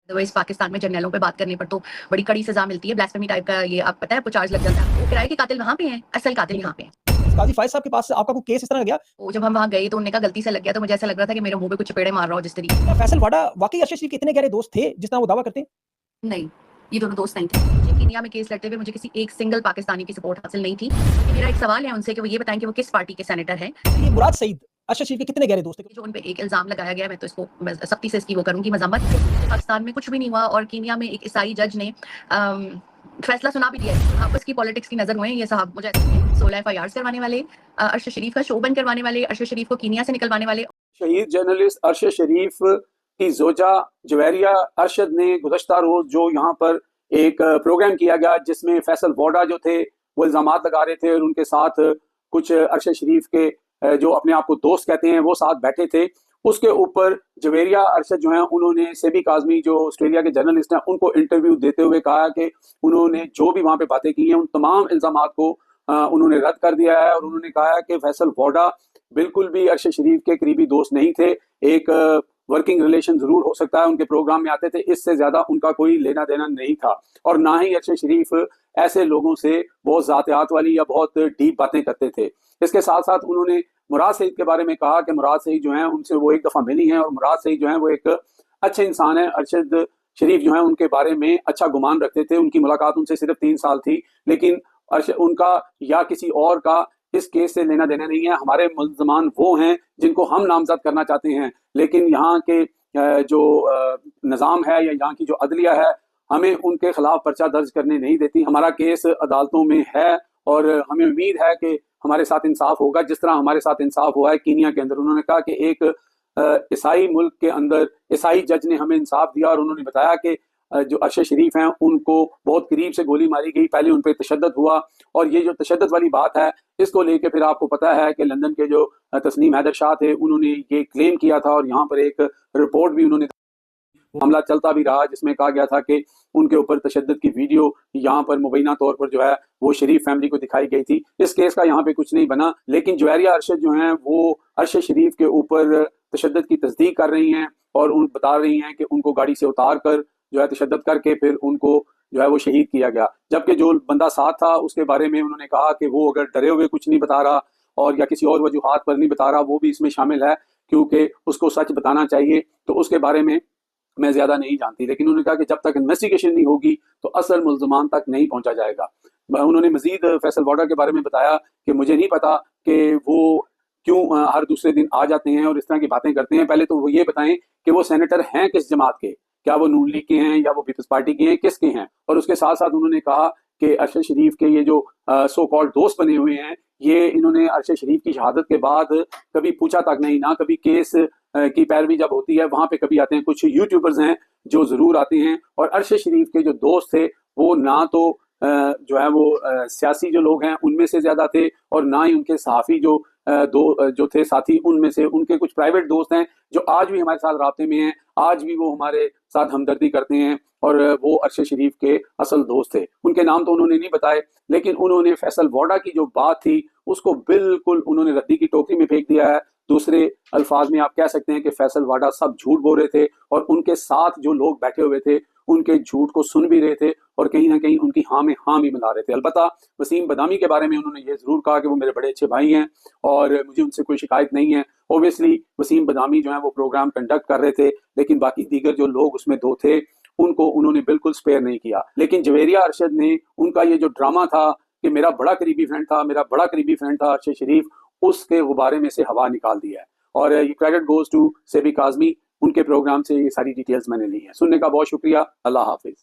Otherwise Pakistan में जर्नलों पे बात करने पर तो बड़ी कड़ी सजा मिलती है, ब्लास्फेमी टाइप का, ये आप पता है आपको चार्ज लग जाता है। वो किराए के कातिल वहाँ पे हैं, असल कातिल यहाँ पे हैं। काजी फायद साहब के पास आपका कोई केस इस तरह गया? वो जब हम वहाँ गए तो उन्होंने कहा गलती से लग गया, तो मुझे ऐसा लग रहा था कि मेरे मुंह पे कुछ चपेड़े मार रहा हो जिस तरीके। क्या फैसल वाडा वाकई अरशद शरीफ के इतने गहरे दोस्त थे जिस तरह वो दावा करते हैं? नहीं, ये दोनों दोस्त नहीं थे। मुझे कीनिया में केस लड़ते हुए मुझे किसी एक सिंगल पाकिस्तानी की सपोर्ट हासिल नहीं थी। मेरा एक सवाल है उनसे कि वो ये बताएं कि वो किस पार्टी के सेनेटर हैं। ये मुराद सईद अरशद शरीफ के कितने गहरे दोस्त थे? जो उन पे एक इल्जाम लगाया गया, मैं तो इसको सख्ती से इसकी वो करूंगी मजम्मत। पाकिस्तान में कुछ भी नहीं हुआ और कीनिया में एक ईसाई जज ने फैसला सुना भी दिया है। आपस की पॉलिटिक्स की नजर हुए ये साहब, मुझे 16 FIR करवाने वाले, अरशद शरीफ का शोबन करवाने वाले, अरशद शरीफ को कीनिया से निकलवाने वाले। शहीद जर्नलिस्ट अरशद शरीफ की जोजा जवेरिया अरशद ने गुज़श्ता रोज जो यहाँ पर एक प्रोग्राम किया गया जिसमें फैसल वोडा जो थे वो इल्जाम लगा रहे थे और उनके साथ कुछ अरशद शरीफ के जो अपने आप को दोस्त कहते हैं वो साथ बैठे थे। उसके ऊपर जवेरिया अरशद जो हैं उन्होंने सेबी काज़मी जो ऑस्ट्रेलिया के जर्नलिस्ट हैं उनको इंटरव्यू देते हुए कहा कि उन्होंने जो भी वहाँ पे बातें की हैं उन तमाम इल्जामात को उन्होंने रद्द कर दिया है और उन्होंने कहा है कि फैसल वोडा बिल्कुल भी अरशद शरीफ के करीबी दोस्त नहीं थे। एक वर्किंग रिलेशन जरूर हो सकता है, उनके प्रोग्राम में आते थे, इससे ज्यादा उनका कोई लेना देना नहीं था और ना ही अरशद शरीफ ऐसे लोगों से बहुत ज़ातियात वाली या बहुत डीप बातें करते थे। इसके साथ साथ उन्होंने मुराद सईद के बारे में कहा कि मुराद सईद जो हैं उनसे वो एक दफ़ा मिली हैं और मुराद सईद जो हैं वो एक अच्छे इंसान है। अरशद शरीफ जो है उनके बारे में अच्छा गुमान रखते थे। उनकी मुलाकात उनसे सिर्फ 3 साल थी, लेकिन उनका या किसी और का इस केस से लेना देना नहीं है। हमारे मुल्ज़मान वो हैं जिनको हम नामजद करना चाहते हैं, लेकिन यहाँ के जो निज़ाम है या यहाँ की जो अदलिया है हमें उनके खिलाफ पर्चा दर्ज करने नहीं देती। हमारा केस अदालतों में है और हमें उम्मीद है कि हमारे साथ इंसाफ होगा जिस तरह हमारे साथ इंसाफ हुआ है कीनिया के अंदर। उन्होंने कहा कि एक ईसाई मुल्क के अंदर ईसाई जज ने हमें इंसाफ दिया और उन्होंने बताया कि जो अरशद शरीफ हैं उनको बहुत करीब से गोली मारी गई, पहले उन पर तशद्दुद हुआ और ये जो तशद्दुद वाली बात है इसको लेके फिर आपको पता है कि लंदन के जो तस्नीम हैदर शाह थे उन्होंने ये क्लेम किया था और यहाँ पर एक रिपोर्ट भी उन्होंने मामला चलता भी रहा जिसमें कहा गया था कि उनके ऊपर तशद्दुद की वीडियो यहाँ पर मुबैना तौर पर जो है वो शरीफ फैमिली को दिखाई गई थी। इस केस का यहाँ पे कुछ नहीं बना, लेकिन जवेरिया अरशद जो हैं वो अरशद शरीफ के ऊपर तशद्दुद की तस्दीक कर रही हैं और उन बता रही हैं कि उनको गाड़ी से उतार कर जो है तशद्दुद करके फिर उनको जो है वो शहीद किया गया। जबकि जो बंदा साथ था उसके बारे में उन्होंने कहा कि वो अगर डरे हुए कुछ नहीं बता रहा और या किसी और वजूहात पर नहीं बता रहा वो भी इसमें शामिल है क्योंकि उसको सच बताना चाहिए, तो उसके बारे में मैं ज्यादा नहीं जानती। लेकिन उन्होंने कहा कि जब तक इन्वेस्टिगेशन नहीं होगी तो असल मुल्ज़मान तक नहीं पहुंचा जाएगा। उन्होंने मजीद फैसल वोडा के बारे में बताया कि मुझे नहीं पता कि वो क्यों हर दूसरे दिन आ जाते हैं और इस तरह की बातें करते हैं। पहले तो वो ये बताएं कि वो सेनेटर हैं किस जमात के, क्या वो नून लीग के हैं या वो पीपल्स पार्टी के हैं, किसके हैं। और उसके साथ साथ उन्होंने कहा कि अरशद शरीफ के ये जो सो कॉल्ड दोस्त बने हुए हैं ये इन्होंने अरशद शरीफ की शहादत के बाद कभी पूछा तक नहीं, ना कभी केस की पैरवी जब होती है वहां पे कभी आते हैं। कुछ यूट्यूबर्स हैं जो जरूर आते हैं और अरशद शरीफ के जो दोस्त थे वो ना तो जो है वो सियासी जो लोग हैं उनमें से ज्यादा थे और ना ही उनके सहाफ़ी जो थे साथी उनमें से। उनके कुछ प्राइवेट दोस्त हैं जो आज भी हमारे साथ राब्ते में हैं, आज भी वो हमारे साथ हमदर्दी करते हैं और वो अरशद शरीफ के असल दोस्त थे। उनके नाम तो उन्होंने नहीं बताए, लेकिन उन्होंने फैसल वोडा की जो बात थी उसको बिल्कुल उन्होंने रद्दी की टोकरी में फेंक दिया है। दूसरे अल्फाज में आप कह सकते हैं कि फैसल वाडा सब झूठ बोल रहे थे और उनके साथ जो लोग बैठे हुए थे उनके झूठ को सुन भी रहे थे और कहीं ना कहीं उनकी हाँ में हाँ भी मिला रहे थे। अलबत्ता वसीम बदामी के बारे में उन्होंने ये जरूर कहा कि वो मेरे बड़े अच्छे भाई हैं और मुझे उनसे कोई शिकायत नहीं है। ओबियसली वसीम बदामी जो है वो प्रोग्राम कंडक्ट कर रहे थे, लेकिन बाकी दीगर जो लोग उसमें दो थे उनको उन्होंने बिल्कुल स्पेयर नहीं किया। लेकिन जवेरिया अरशद ने उनका ये जो ड्रामा था कि मेरा बड़ा करीबी फ्रेंड था अरशद शरीफ, उसके गुब्बारे में से हवा निकाल दिया है और ये credit goes to Sebi Kazmi. उनके प्रोग्राम से ये सारी डिटेल्स मैंने ली हैं। सुनने का बहुत शुक्रिया। अल्लाह हाफिज।